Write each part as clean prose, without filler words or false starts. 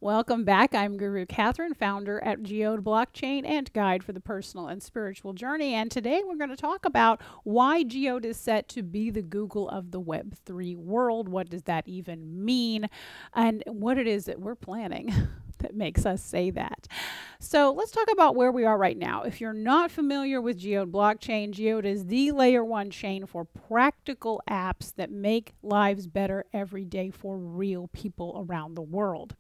Welcome back. I'm Guru Kathryn, founder at Geode Blockchain and guide for the personal and spiritual journey. And today we're going to talk about why Geode is set to be the Google of the Web3 world. What does that even mean? And what it is that we're planning that makes us say that. So let's talk about where we are right now. If you're not familiar with Geode Blockchain, Geode is the layer 1 chain for practical apps that make lives better every day for real people around the world.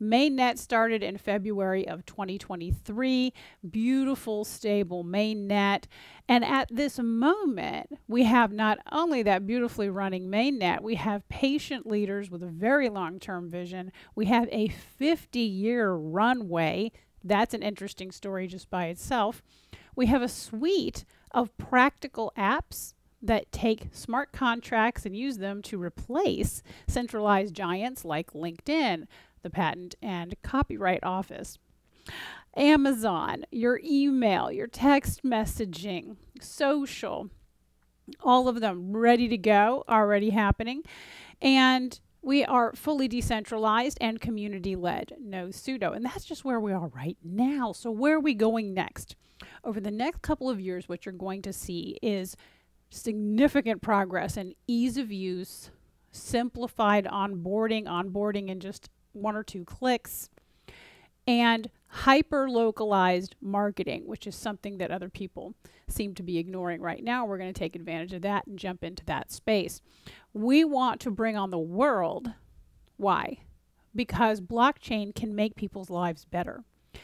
Mainnet started in February of 2023, beautiful, stable mainnet. And at this moment, we have not only that beautifully running mainnet, we have patient leaders with a very long-term vision. We have a 50-year runway. That's an interesting story just by itself. We have a suite of practical apps that take smart contracts and use them to replace centralized giants like LinkedIn, the Patent and Copyright Office, Amazon, your email, your text messaging, social, all of them ready to go, already happening. And we are fully decentralized and community-led, no pseudo. And that's just where we are right now. So where are we going next? Over the next couple of years, what you're going to see is significant progress in ease of use, simplified onboarding in just 1 or 2 clicks, and hyper-localized marketing, which is something that other people seem to be ignoring right now. We're going to take advantage of that and jump into that space. We want to bring on the world. Why? Because blockchain can make people's lives better.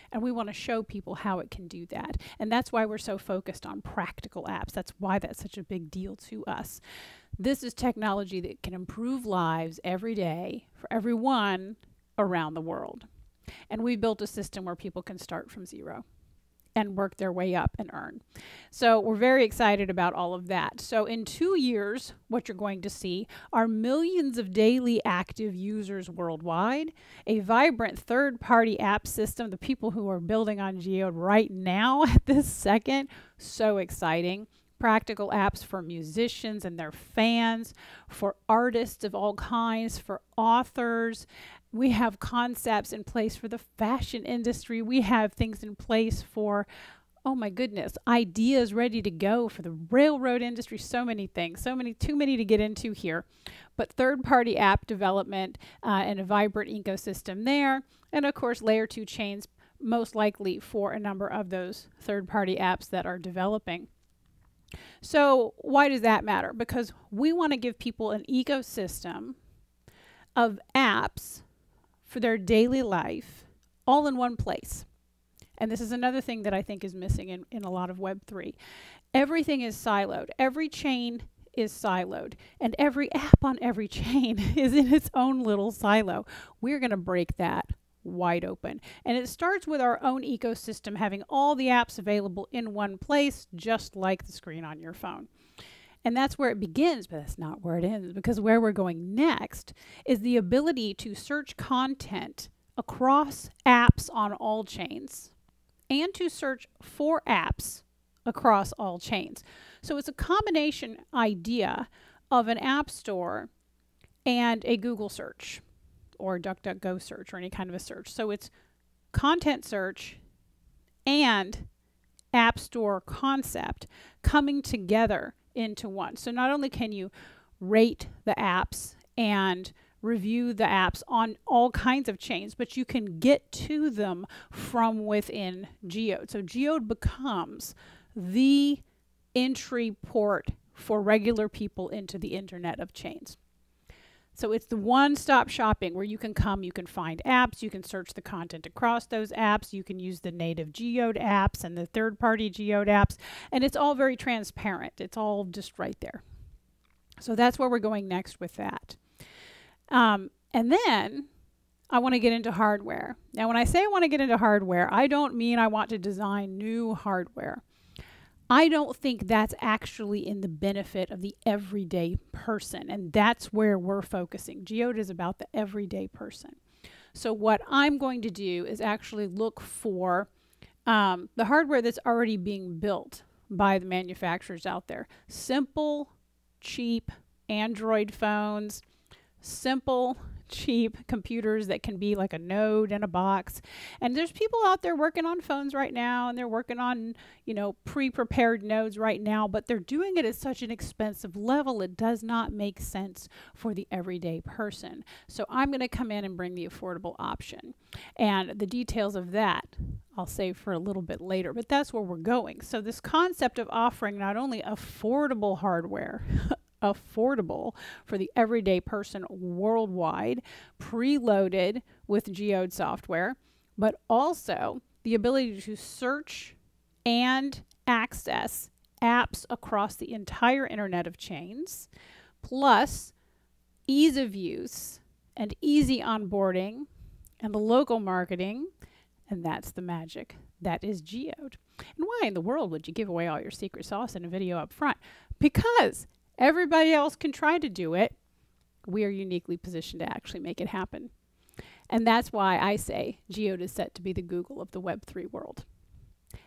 And we want to show people how it can do that. And that's why we're so focused on practical apps. That's why that's such a big deal to us. This is technology that can improve lives every day for everyone around the world. And we built a system where people can start from zero and work their way up and earn. So we're very excited about all of that. So in 2 years, what you're going to see are millions of daily active users worldwide, a vibrant third-party app system, the people who are building on Geode right now at this second, so exciting. Practical apps for musicians and their fans, for artists of all kinds, for authors. We have concepts in place for the fashion industry. We have things in place for, oh my goodness, ideas ready to go for the railroad industry. So many things, too many to get into here. But third-party app development and a vibrant ecosystem there. And of course, layer 2 chains, most likely for a number of those third-party apps that are developing. So why does that matter? Because we want to give people an ecosystem of apps for their daily life all in one place. And this is another thing that I think is missing in a lot of Web3. Everything is siloed. Every chain is siloed. And every app on every chain is in its own little silo. We're going to break that wide open. And it starts with our own ecosystem having all the apps available in one place, just like the screen on your phone. And that's where it begins, but that's not where it ends, because where we're going next is the ability to search content across apps on all chains and to search for apps across all chains. So it's a combination idea of an app store and a Google search or DuckDuckGo search or any kind of a search. So it's content search and app store concept coming together into one. So not only can you rate the apps and review the apps on all kinds of chains, but you can get to them from within Geode. So Geode becomes the entry port for regular people into the Internet of chains. So it's the one-stop shopping where you can come, you can find apps, you can search the content across those apps, you can use the native Geode apps and the third-party Geode apps, and it's all very transparent. It's all just right there. So that's where we're going next with that. And then I want to get into hardware. Now, when I say I want to get into hardware, I don't mean I want to design new hardware. I don't think that's actually in the benefit of the everyday person, and that's where we're focusing. Geode is about the everyday person. So what I'm going to do is actually look for the hardware that's already being built by the manufacturers out there. Simple, cheap Android phones, simple cheap computers that can be like a node in a box. And there's people out there working on phones right now, and they're working on, you know, pre-prepared nodes right now, but they're doing it at such an expensive level, it does not make sense for the everyday person. So I'm going to come in and bring the affordable option. And the details of that I'll save for a little bit later, but that's where we're going. So this concept of offering not only affordable hardware, affordable for the everyday person worldwide, preloaded with Geode software, but also the ability to search and access apps across the entire Internet of Chains, plus ease of use and easy onboarding and the local marketing. And that's the magic. That is Geode. And why in the world would you give away all your secret sauce in a video up front? Because everybody else can try to do it. We are uniquely positioned to actually make it happen. And that's why I say Geode is set to be the Google of the Web3 world.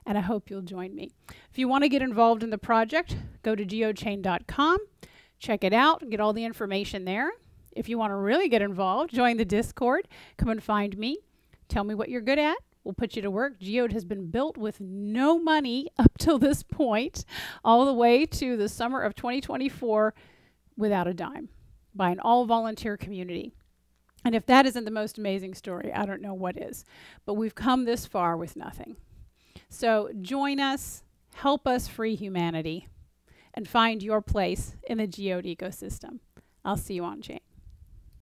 And I hope you'll join me. If you want to get involved in the project, go to geodechain.com, check it out, get all the information there. If you want to really get involved, join the Discord, come and find me, tell me what you're good at. We'll put you to work. Geode has been built with no money up till this point, all the way to the summer of 2024 without a dime by an all-volunteer community. And if that isn't the most amazing story, I don't know what is. But we've come this far with nothing. So join us, help us free humanity, and find your place in the Geode ecosystem. I'll see you on chain.